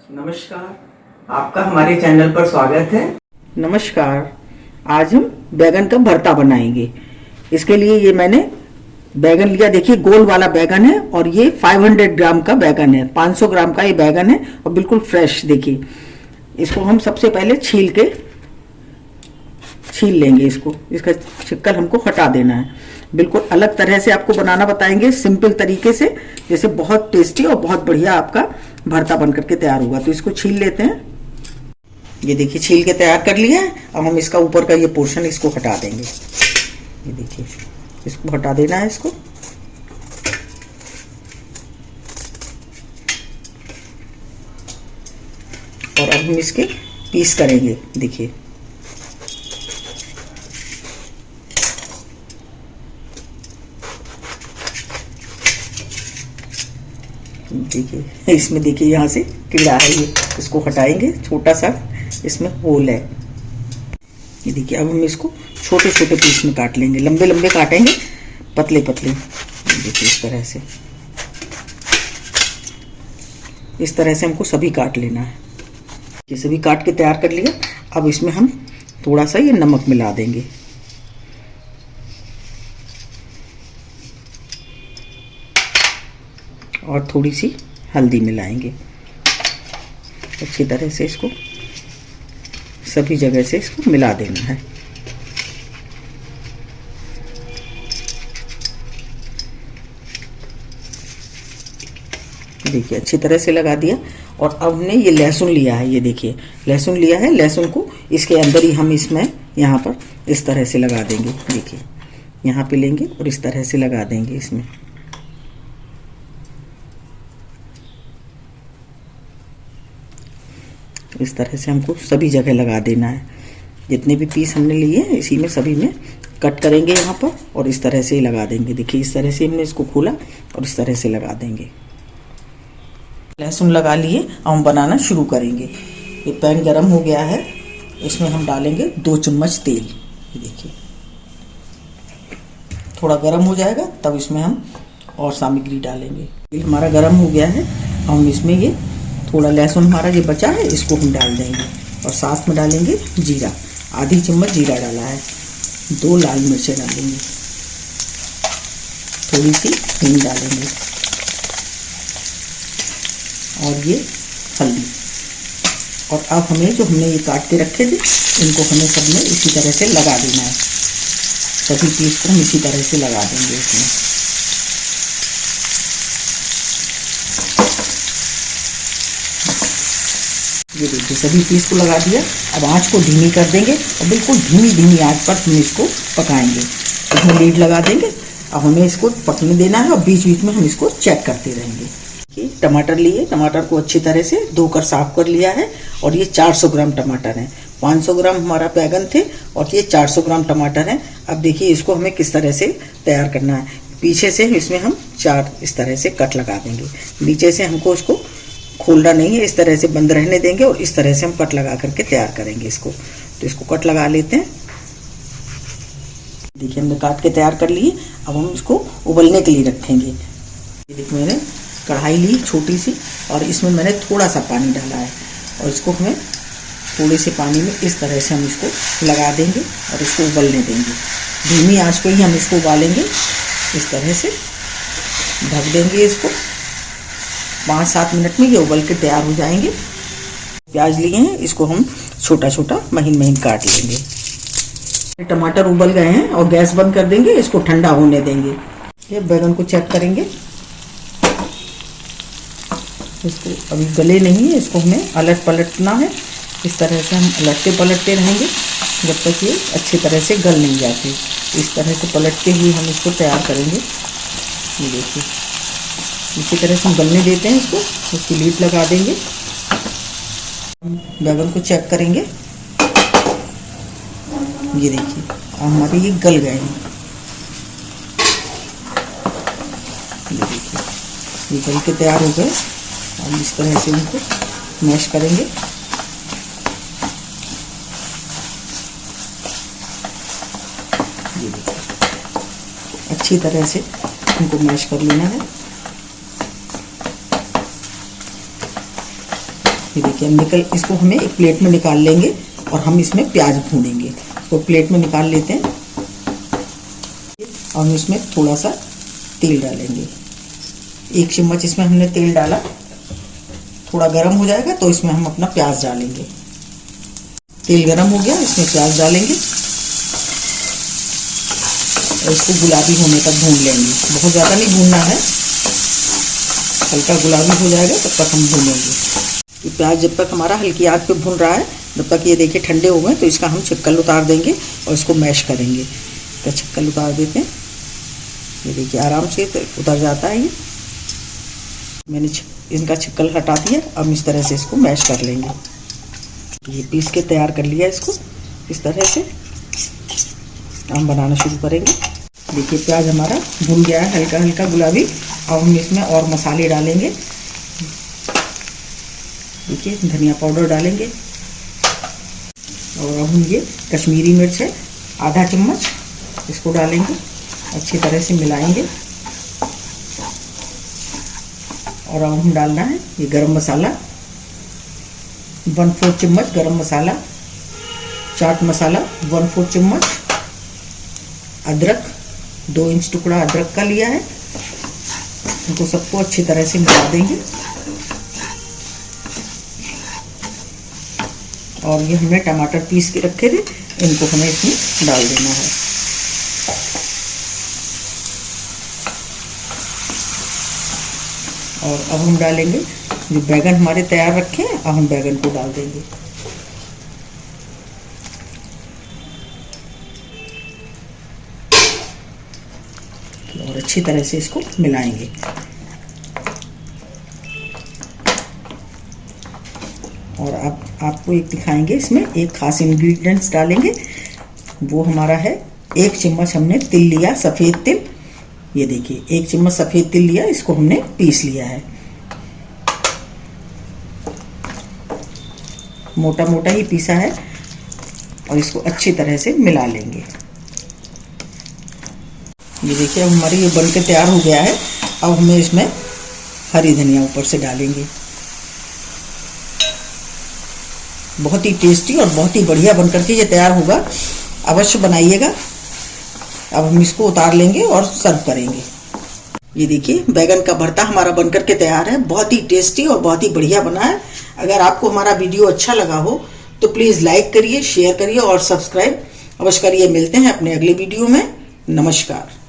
नमस्कार, आपका हमारे चैनल पर स्वागत है। नमस्कार, आज हम बैगन का भरता बनाएंगे। इसके लिए ये मैंने बैगन लिया, देखिए गोल वाला बैगन है और ये 500 ग्राम का बैगन है, 500 ग्राम का ये बैगन है और बिल्कुल फ्रेश। देखिए इसको हम सबसे पहले छील लेंगे इसको, इसका छिक्कल हमको हटा देना है। बिल्कुल अलग तरह से आपको बनाना बताएंगे, सिंपल तरीके से, जैसे बहुत टेस्टी और बहुत बढ़िया आपका भरता बन करके तैयार होगा। तो इसको छील लेते हैं। ये देखिए छील के तैयार कर लिया है। अब हम इसका ऊपर का ये पोर्शन इसको हटा देंगे। ये देखिए इसको हटा देना है इसको। और अब हम इसके पीस करेंगे। देखिए देखिए इसमें देखिए यहाँ से कीड़ा है, ये इसको हटाएंगे। छोटा सा इसमें होल है। ये देखिए अब हम इसको छोटे छोटे पीस में काट लेंगे, लंबे लंबे काटेंगे, पतले पतले। देखिए इस तरह से हमको सभी काट लेना है। ये सभी काट के तैयार कर लिया। अब इसमें हम थोड़ा सा ये नमक मिला देंगे। और थोड़ी सी हल्दी मिलाएंगे। अच्छी तरह से इसको सभी जगह से इसको मिला देना है। देखिए अच्छी तरह से लगा दिया। और अब हमने ये लहसुन लिया है, ये देखिए लहसुन लिया है। लहसुन को इसके अंदर ही हम इसमें यहाँ पर इस तरह से लगा देंगे। देखिए यहाँ पे लेंगे और इस तरह से लगा देंगे इसमें। इस तरह से हमको सभी जगह लगा देना है। जितने भी पीस हमने लिए हैं इसी में सभी में कट करेंगे यहाँ पर और इस तरह से ही लगा देंगे। देखिए इस तरह से हमने इसको खोला और इस तरह से लगा देंगे। लहसुन लगा लिए, अब हम बनाना शुरू करेंगे। ये पैन गरम हो गया है, इसमें हम डालेंगे 2 चम्मच तेल। ये देखिए थोड़ा गरम हो जाएगा तब इसमें हम और सामग्री डालेंगे। तेल हमारा गरम हो गया है। हम इसमें ये थोड़ा लहसुन हमारा ये बचा है इसको हम डाल देंगे और साथ में डालेंगे जीरा। आधी चम्मच जीरा डाला है। 2 लाल मिर्चें डालेंगे, थोड़ी सी हींग डालेंगे और ये हल्दी। और अब हमें जो हमने ये काट के रखे थे इनको हमें सब में इसी तरह से लगा देना है। सभी पीस को हम इसी तरह से लगा देंगे इसमें। ये देखिए सभी पीस को लगा दिया। अब आंच को धीमी कर देंगे और बिल्कुल धीमी आंच पर हम इसको पकाएंगे। इसमें लीड लगा देंगे। अब हमें इसको पकने देना है और बीच बीच में हम इसको चेक करते रहेंगे। कि टमाटर लिए, टमाटर को अच्छी तरह से धोकर साफ कर लिया है और ये 400 ग्राम टमाटर है। 500 ग्राम हमारा बैगन थे और ये 400 ग्राम टमाटर है। अब देखिए इसको हमें किस तरह से तैयार करना है। पीछे से इसमें हम 4 इस तरह से कट लगा देंगे। नीचे से हमको उसको खोलना नहीं है, इस तरह से बंद रहने देंगे और इस तरह से हम कट लगा करके तैयार करेंगे इसको। तो इसको कट लगा लेते हैं। देखिए हमने काट के तैयार कर लिए। अब हम इसको उबलने के लिए रखेंगे। ये देखिए मैंने कढ़ाई ली छोटी सी और इसमें मैंने थोड़ा सा पानी डाला है और इसको हमें थोड़े से पानी में इस तरह से हम इसको लगा देंगे और इसको उबलने देंगे। धीमी आंच पे ही हम इसको उबालेंगे। इस तरह से ढक देंगे इसको। 5-7 मिनट में ये उबल के तैयार हो जाएंगे। प्याज लिए हैं, इसको हम छोटा छोटा महीन काट लेंगे। टमाटर उबल गए हैं और गैस बंद कर देंगे। इसको ठंडा होने देंगे। ये बैगन को चेक करेंगे। इसको अभी गले नहीं है, इसको हमें अलट पलटना है। इस तरह से हम अलटते पलटते रहेंगे जब तक ये अच्छी तरह से गल नहीं जाती। इस तरह से पलटते हुए हम इसको तैयार करेंगे। ये देखिए इसी तरह से हम गलने देते हैं इसको। उसकी लीड लगा देंगे। बैगन को चेक करेंगे। ये देखिए हमारे ये गल गए हैं। ये देखिए ये गल के तैयार हो गए। अब इस तरह से इनको मैश करेंगे। ये देखिए अच्छी तरह से इनको मैश कर लेना है। ये देखिए अब इसको हमें एक प्लेट में निकाल लेंगे और हम इसमें प्याज भूनेंगे। इसको प्लेट में निकाल लेते हैं और हम इसमें थोड़ा सा तेल डालेंगे। 1 चम्मच इसमें हमने तेल डाला। थोड़ा गर्म हो जाएगा तो इसमें हम अपना प्याज डालेंगे। तेल गर्म हो गया, इसमें प्याज डालेंगे और इसको गुलाबी होने तक भून लेंगे। बहुत ज़्यादा नहीं भूनना है, हल्का गुलाबी हो जाएगा तब तक हम भूनेंगे। ये प्याज जब तक हमारा हल्की आंच पे भून रहा है जब तक ये देखिए ठंडे हो गए तो इसका हम छिक्कल उतार देंगे और इसको मैश करेंगे। तो छिक्कल उतार देते हैं, ये देखिए आराम से उतर जाता है। ये मैंने इनका छिक्कल हटा दिया। अब इस तरह से इसको मैश कर लेंगे। ये पीस के तैयार कर लिया इसको। इस तरह से हम बनाना शुरू करेंगे। देखिए प्याज हमारा भुन गया है हल्का हल्का गुलाबी। अब हम इसमें और मसाले डालेंगे। देखिए धनिया पाउडर डालेंगे और अब हम ये कश्मीरी मिर्च है आधा चम्मच, इसको डालेंगे, अच्छी तरह से मिलाएंगे। और अब हम डालना है ये गरम मसाला 1/4 चम्मच, गरम मसाला, चाट मसाला 1/4 चम्मच, अदरक 2 इंच टुकड़ा अदरक का लिया है। इनको सबको अच्छी तरह से मिला देंगे। और ये हमने टमाटर पीस के रखे थे, इनको हमें इसमें डाल देना है। और अब हम डालेंगे जो बैगन हमारे तैयार रखे हैं। अब हम बैगन को डाल देंगे। और अच्छी तरह से इसको मिलाएंगे। और अब आपको एक दिखाएंगे, इसमें एक खास इंग्रेडिएंट्स डालेंगे। वो हमारा है 1 चम्मच हमने तिल लिया, सफ़ेद तिल। ये देखिए 1 चम्मच सफ़ेद तिल लिया, इसको हमने पीस लिया है। मोटा मोटा ही पीसा है। और इसको अच्छी तरह से मिला लेंगे। ये देखिए अब हमारी ये बनके तैयार हो गया है। अब हमें इसमें हरी धनिया ऊपर से डालेंगे। बहुत ही टेस्टी और बहुत ही बढ़िया बनकर के ये तैयार होगा, अवश्य बनाइएगा। अब हम इसको उतार लेंगे और सर्व करेंगे। ये देखिए बैगन का भरता हमारा बनकर के तैयार है। बहुत ही टेस्टी और बहुत ही बढ़िया बना है। अगर आपको हमारा वीडियो अच्छा लगा हो तो प्लीज़ लाइक करिए, शेयर करिए और सब्सक्राइब अवश्य करिए। मिलते हैं अपने अगले वीडियो में। नमस्कार।